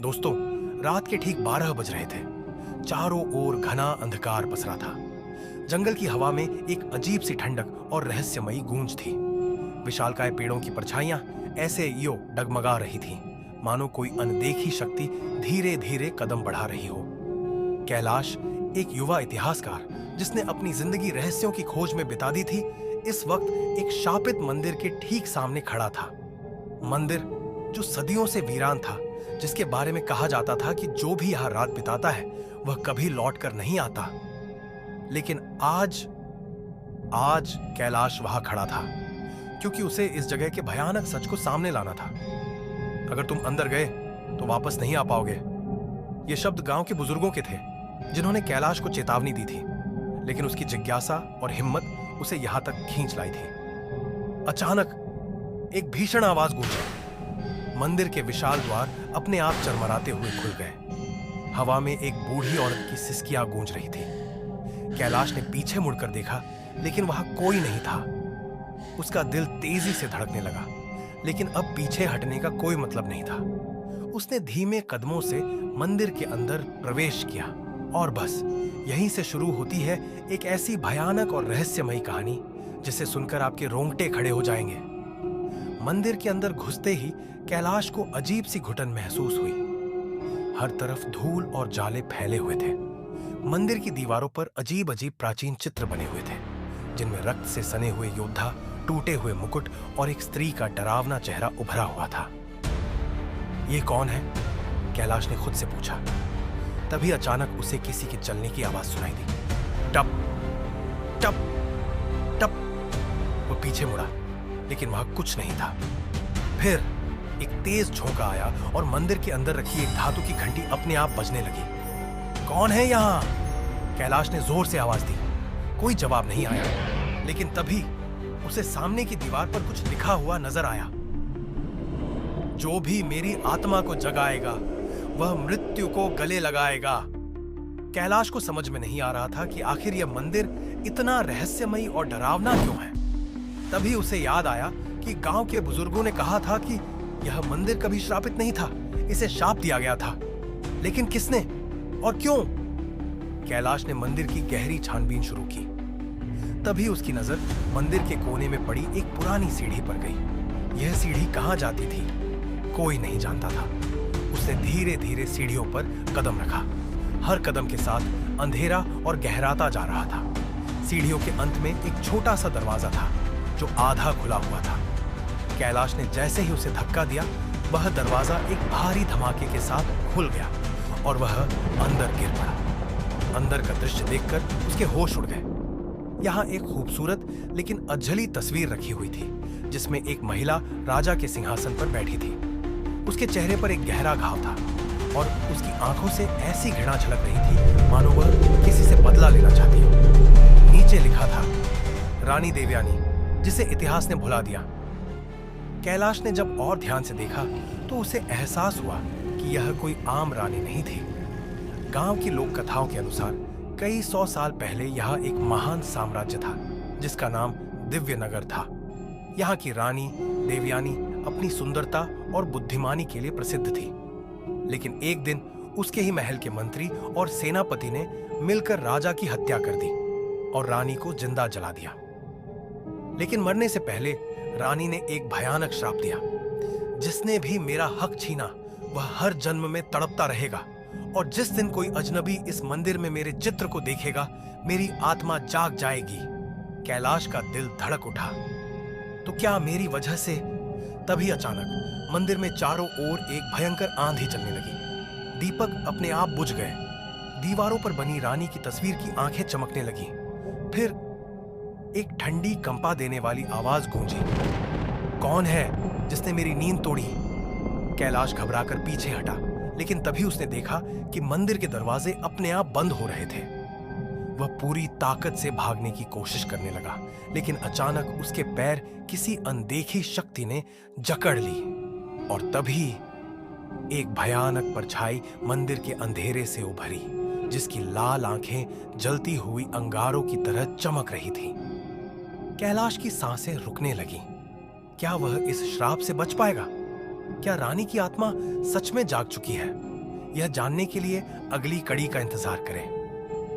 दोस्तों, रात के ठीक 12 बज रहे थे। चारों ओर घना अंधकार पसरा था। जंगल की हवा में एक अजीब सी ठंडक और रहस्यमयी गूंज थी। विशालकाय पेड़ों की परछाइयां ऐसे यो डगमगा रही थीं, मानो कोई अनदेखी शक्ति धीरे धीरे कदम बढ़ा रही हो। कैलाश, एक युवा इतिहासकार जिसने अपनी जिंदगी रहस्यों की खोज में बिता दी थी, इस वक्त एक शापित मंदिर के ठीक सामने खड़ा था। मंदिर जो सदियों से वीरान था, जिसके बारे में कहा जाता था कि जो भी यहां रात बिताता है वह कभी लौटकर नहीं आता। लेकिन आज कैलाश वहां खड़ा था, क्योंकि उसे इस जगह के भयानक सच को सामने लाना था। अगर तुम अंदर गए तो वापस नहीं आ पाओगे। ये शब्द गांव के बुजुर्गों के थे, जिन्होंने कैलाश को चेतावनी दी थी, लेकिन उसकी जिज्ञासा और हिम्मत उसे यहां तक खींच लाई थी। अचानक एक भीषण आवाज गूंजी। मंदिर के विशाल द्वार अपने आप चरमराते हुए खुल गए। हवा में एक बूढ़ी औरत की सिसकियां गूंज रही थी। कैलाश ने पीछे मुड़कर देखा, लेकिन वहां कोई नहीं था। उसका दिल तेजी से धड़कने लगा, लेकिन अब पीछे हटने का कोई मतलब नहीं था। उसने धीमे कदमों से मंदिर के अंदर प्रवेश किया, और बस यहीं से शुरू होती है एक ऐसी भयानक और रहस्यमयी कहानी जिसे सुनकर आपके रोंगटे खड़े हो जाएंगे। मंदिर के अंदर घुसते ही कैलाश को अजीब सी घुटन महसूस हुई। हर तरफ धूल और जाले फैले हुए थे। मंदिर की दीवारों पर अजीब अजीब प्राचीन चित्र बने हुए थे, जिनमें रक्त से सने हुए योद्धा, टूटे हुए मुकुट और एक स्त्री का डरावना चेहरा उभरा हुआ था। ये कौन है? कैलाश ने खुद से पूछा। तभी अचानक उसे किसी के चलने की आवाज सुनाई दी। टप टप टप। वो पीछे मुड़ा, लेकिन वहां कुछ नहीं था। फिर एक तेज झोंका आया और मंदिर के अंदर रखी एक धातु की घंटी अपने आप बजने लगी। कौन है यहां? कैलाश ने जोर से आवाज दी। कोई जवाब नहीं आया, लेकिन तभी उसे सामने की दीवार पर कुछ लिखा हुआ नजर आया। जो भी मेरी आत्मा को जगाएगा वह मृत्यु को गले लगाएगा। कैलाश को समझ में नहीं आ रहा था कि आखिर यह मंदिर इतना रहस्यमयी और डरावना क्यों है। तभी उसे याद आया कि गांव के बुजुर्गों ने कहा था कि यह मंदिर कभी श्रापित नहीं था, इसे शाप दिया गया था। लेकिन किसने और क्यों? कैलाश ने मंदिर की गहरी छानबीन शुरू की। तभी उसकी नजर मंदिर के कोने में पड़ी एक पुरानी सीढ़ी पर गई। यह सीढ़ी कहां जाती थी, कोई नहीं जानता था। उसने धीरे धीरे सीढ़ियों पर कदम रखा। हर कदम के साथ अंधेरा और गहराता जा रहा था। सीढ़ियों के अंत में एक छोटा सा दरवाजा था, जो आधा खुला हुआ था। कैलाश ने जैसे ही उसे धक्का दिया, वह दरवाजा एक भारी धमाके के साथ खुल गया और वह अंदर गिर पड़ा। अंदर का दृश्य देखकर उसके होश उड़ गए। यहाँ एक खूबसूरत लेकिन अधजली तस्वीर रखी हुई थी, जिसमें एक महिला राजा के सिंहासन पर बैठी थी। उसके चेहरे पर एक गहरा घाव था और उसकी आंखों से ऐसी घृणा झलक रही थी मानो वह किसी से बदला लेना चाहती हो। नीचे लिखा था, रानी देवयानी, जिसे इतिहास ने भुला दिया। कैलाश ने जब और ध्यान से देखा तो उसे एहसास हुआ कि यह कोई आम रानी नहीं थी। गांव की लोक कथाओं के अनुसार कई 100 साल पहले यहाँ एक महान साम्राज्य था, जिसका नाम दिव्यनगर था। यहाँ की रानी देवयानी अपनी सुंदरता और बुद्धिमानी के लिए प्रसिद्ध थी। लेकिन एक दिन उसके ही महल के मंत्री और सेनापति ने मिलकर राजा की हत्या कर दी और रानी को जिंदा जला दिया। लेकिन मरने से पहले रानी ने एक भयानक श्राप दिया, जिसने भी मेरा हक छीना वह हर जन्म में तड़पता रहेगा, और जिस दिन कोई अजनबी इस मंदिर में मेरे चित्र को देखेगा, मेरी आत्मा जाग जाएगी। कैलाश का दिल धड़क उठा। तो क्या मेरी वजह से? तभी अचानक मंदिर में चारों ओर एक भयंकर आंधी चलने लगी। दीपक अपने आप बुझ गए। दीवारों पर बनी रानी की तस्वीर की आंखें चमकने लगी। फिर एक ठंडी कंपा देने वाली आवाज गूंजी। कौन है जिसने मेरी नींद तोड़ी? कैलाश घबराकर पीछे हटा, लेकिन तभी उसने देखा कि मंदिर के दरवाजे अपने आप बंद हो रहे थे। वह पूरी ताकत से भागने की कोशिश करने लगा, लेकिन अचानक उसके पैर किसी अनदेखी शक्ति ने जकड़ ली, और तभी एक भयानक परछाई मंदिर के अंधेरे से उभरी, जिसकी लाल आंखें जलती हुई अंगारों की तरह चमक रही थीं। कैलाश की सांसें रुकने लगीं। क्या वह इस श्राप से बच पाएगा? क्या रानी की आत्मा सच में जाग चुकी है? यह जानने के लिए अगली कड़ी का इंतजार करें।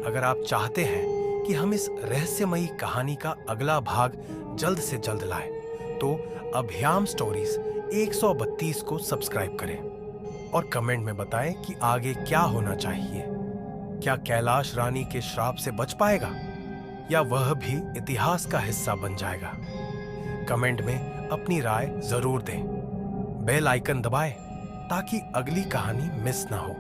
अगर आप चाहते हैं कि हम इस रहस्यमयी कहानी का अगला भाग जल्द से जल्द लाएं, तो अभियाम स्टोरीज 132 को सब्सक्राइब करें और कमेंट में बताएं कि आगे क्या होना चाहिए। क्या कैलाश रानी के श्राप से बच पाएगा या वह भी इतिहास का हिस्सा बन जाएगा? कमेंट में अपनी राय जरूर दें। बेल आइकन दबाएं ताकि अगली कहानी मिस ना हो।